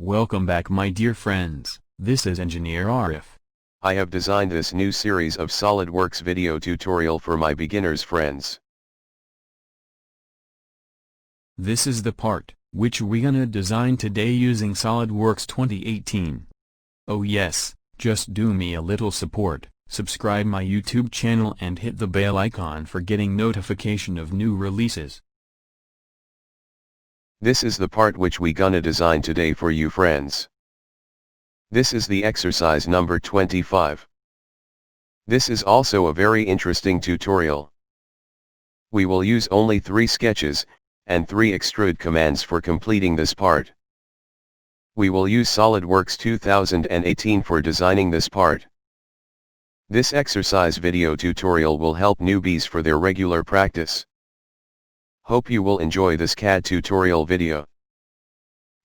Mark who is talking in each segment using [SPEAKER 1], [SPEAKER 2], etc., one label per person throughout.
[SPEAKER 1] Welcome back my dear friends, this is Engineer Arif.
[SPEAKER 2] I have designed this new series of SolidWorks video tutorial for my beginners friends.
[SPEAKER 1] This is the part, which we gonna design today using SolidWorks 2018. Oh yes, just do me a little support, subscribe my YouTube channel and hit the bell icon for getting notification of new releases.
[SPEAKER 2] This is the part which we gonna design today for you friends. This is the exercise number 25. This is also a very interesting tutorial. We will use only 3 sketches, and 3 extrude commands for completing this part. We will use SolidWorks 2018 for designing this part. This exercise video tutorial will help newbies for their regular practice. Hope you will enjoy this CAD tutorial video.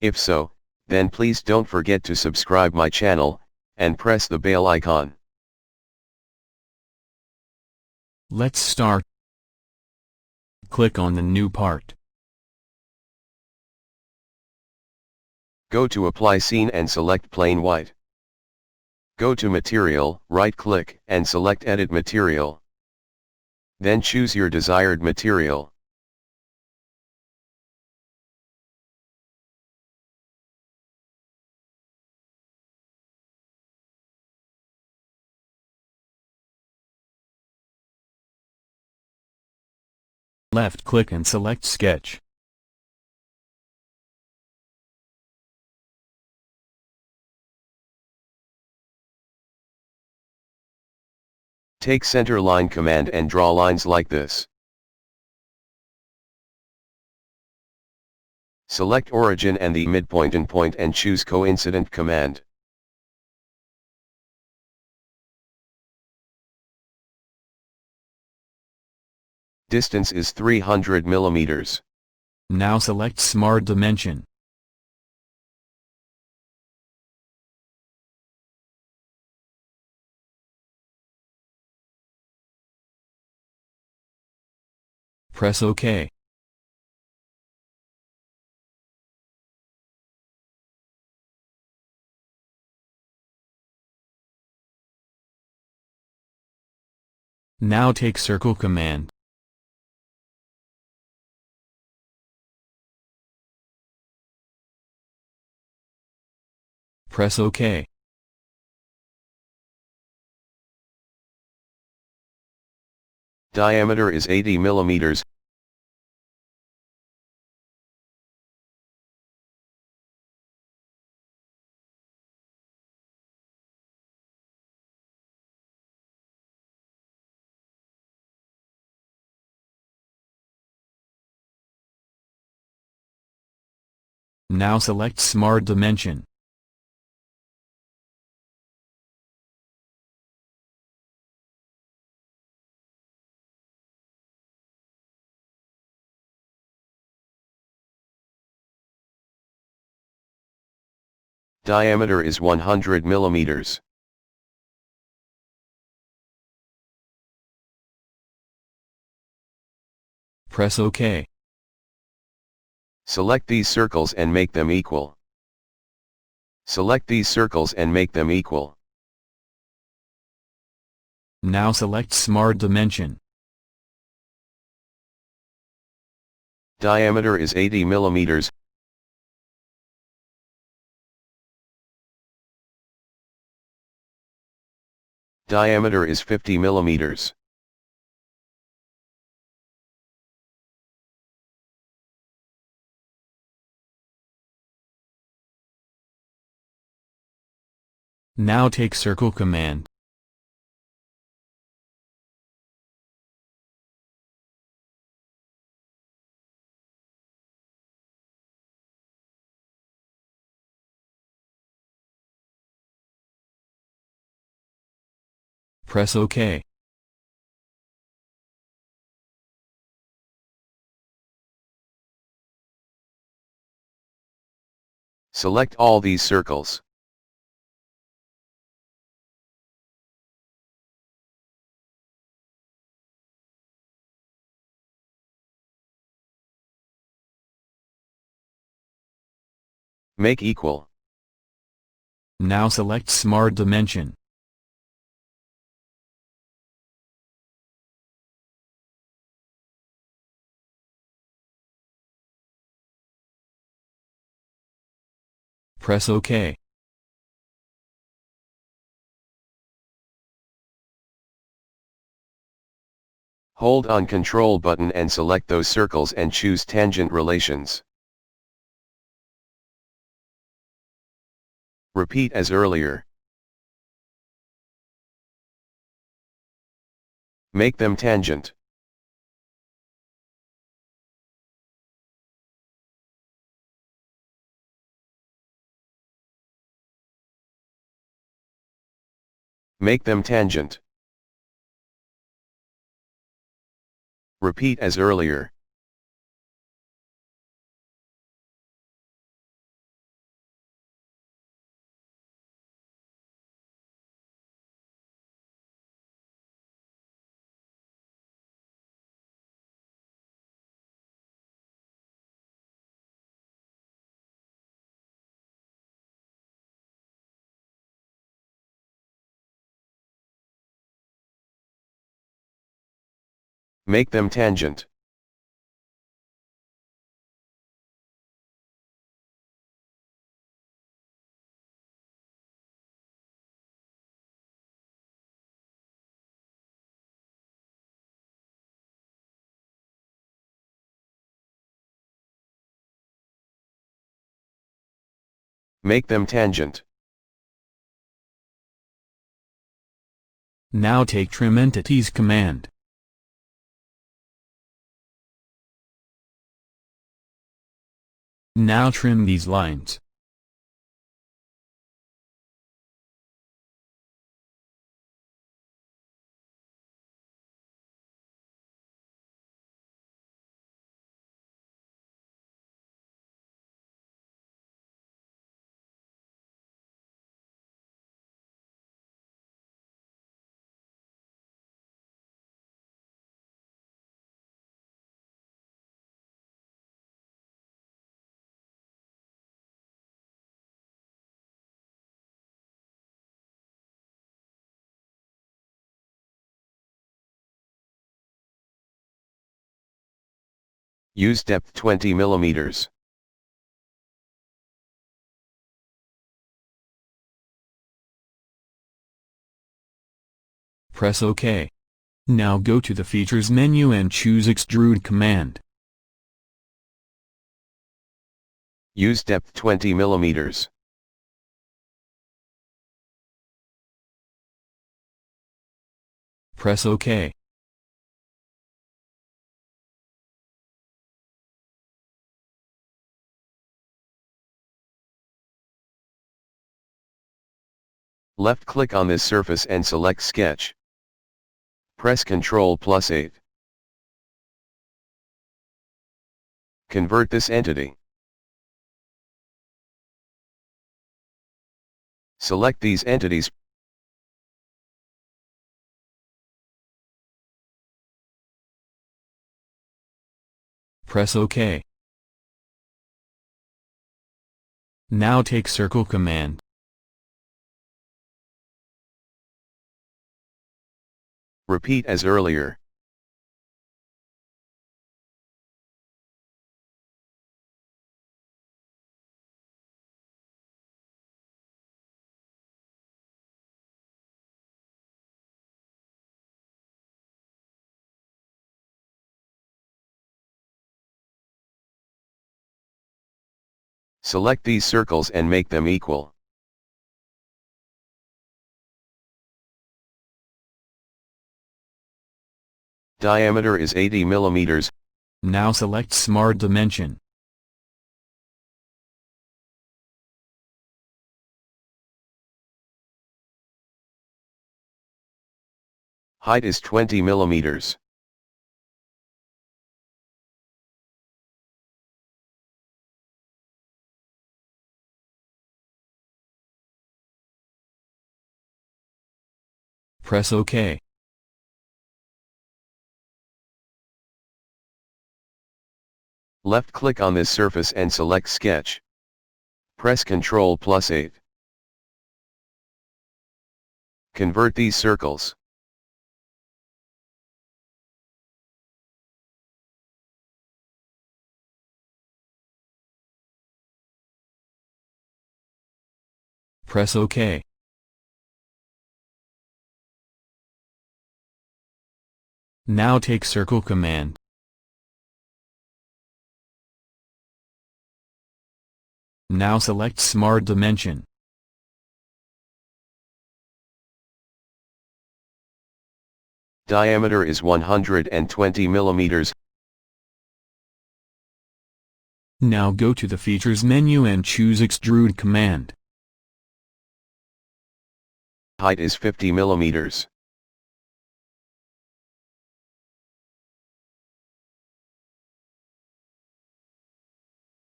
[SPEAKER 2] If so, then please don't forget to subscribe my channel, and press the bell icon.
[SPEAKER 1] Let's start. Click on the new part.
[SPEAKER 2] Go to Apply Scene and select Plain White. Go to Material, right-click, and select Edit Material. Then choose your desired material.
[SPEAKER 1] Left-click and select Sketch.
[SPEAKER 2] Take Center Line command and draw lines like this. Select Origin and the midpoint and point and choose Coincident command. Distance is 300 millimeters.
[SPEAKER 1] Now select Smart Dimension. Press OK. Now take Circle command. Press OK.
[SPEAKER 2] Diameter is 80 millimeters.
[SPEAKER 1] Now select Smart Dimension.
[SPEAKER 2] Diameter is 100 millimeters.
[SPEAKER 1] Press OK.
[SPEAKER 2] Select these circles and make them equal. Select these circles and make them equal.
[SPEAKER 1] Now select Smart Dimension.
[SPEAKER 2] Diameter is 80 millimeters. Diameter is 50 millimeters.
[SPEAKER 1] Now take Circle command. Press OK.
[SPEAKER 2] Select all these circles. Make equal.
[SPEAKER 1] Now select Smart Dimension. Press OK.
[SPEAKER 2] Hold on Control button and select those circles and choose Tangent Relations. Repeat as earlier. Make them tangent. Make them tangent. Repeat as earlier. Make them tangent. Make them tangent.
[SPEAKER 1] Now take Trim Entities command. Now trim these lines.
[SPEAKER 2] Use depth 20 mm.
[SPEAKER 1] Press OK. Now go to the Features menu and choose Extrude command.
[SPEAKER 2] Use depth 20 mm.
[SPEAKER 1] Press OK.
[SPEAKER 2] Left-click on this surface and select Sketch. Press Ctrl+8. Convert this entity. Select these entities.
[SPEAKER 1] Press OK. Now take Circle command.
[SPEAKER 2] Repeat as earlier. Select these circles and make them equal. Diameter is 80 mm.
[SPEAKER 1] Now select Smart Dimension.
[SPEAKER 2] Height is 20 mm.
[SPEAKER 1] Press OK.
[SPEAKER 2] Left-click on this surface and select Sketch. Press Ctrl+8. Convert these circles.
[SPEAKER 1] Press OK. Now take circle command. Now select Smart Dimension.
[SPEAKER 2] Diameter is 120 millimeters.
[SPEAKER 1] Now go to the Features menu and choose Extrude command.
[SPEAKER 2] Height is 50 millimeters.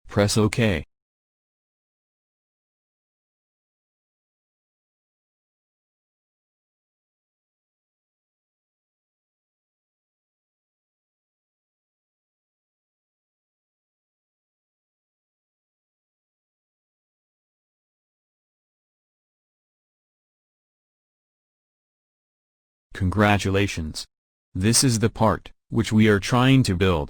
[SPEAKER 1] Press OK. Congratulations! This is the part which we are trying to build.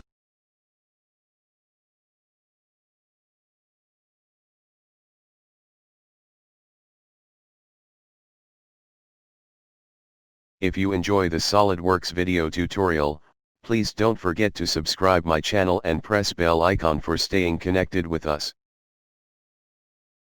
[SPEAKER 2] If you enjoy the SolidWorks video tutorial, please don't forget to subscribe my channel and press bell icon for staying connected with us.